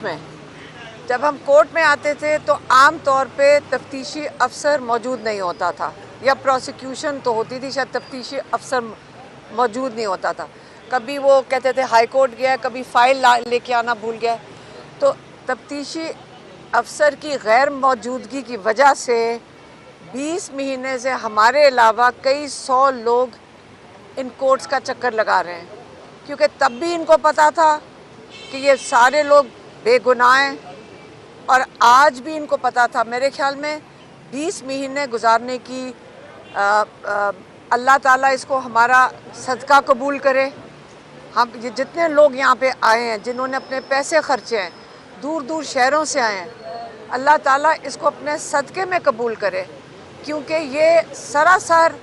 में जब हम कोर्ट में आते थे तो आम तौर पे तफ्तीशी अफसर मौजूद नहीं होता था, या प्रोसिक्यूशन तो होती थी, शायद तफ्तीशी अफसर मौजूद नहीं होता था। कभी वो कहते थे हाई कोर्ट गया, कभी फाइल लेके आना भूल गया। तो तफ्तीशी अफसर की गैर मौजूदगी की वजह से 20 महीने से हमारे अलावा कई 100 लोग इन कोर्ट्स का चक्कर लगा रहे हैं, क्योंकि तब भी इनको पता था कि ये सारे लोग बेगुनाह हैं, और आज भी इनको पता था। मेरे ख्याल में 20 महीने गुजारने की अल्लाह ताला इसको हमारा सदका कबूल करे। हम जितने लोग यहाँ पे आए हैं, जिन्होंने अपने पैसे खर्चे हैं, दूर दूर शहरों से आए हैं, अल्लाह ताला इसको अपने सदक़े में कबूल करे, क्योंकि ये सरासर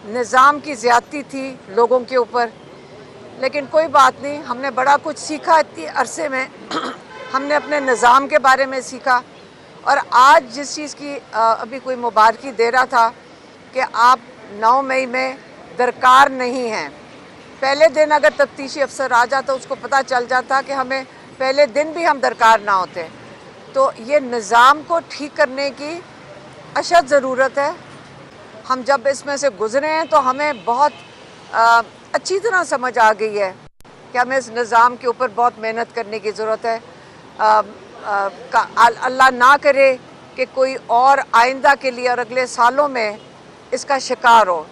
निज़ाम की ज़्यादती थी लोगों के ऊपर। लेकिन कोई बात नहीं, हमने बड़ा कुछ सीखा इतनी अरसे में। हमने अपने निज़ाम के बारे में सीखा, और आज जिस चीज़ की अभी कोई मुबारकी दे रहा था कि आप 9 मई में दरकार नहीं हैं। पहले दिन अगर तफ्तीशी अफसर आ जाता, उसको पता चल जाता कि हमें पहले दिन भी हम दरकार ना होते। तो ये निज़ाम को ठीक करने की अशद ज़रूरत है। हम जब इसमें से गुज़रे हैं तो हमें बहुत अच्छी तरह समझ आ गई है कि हमें इस निज़ाम के ऊपर बहुत मेहनत करने की ज़रूरत है। अल्लाह ना करे कि कोई और आइंदा के लिए और अगले सालों में इसका शिकार हो।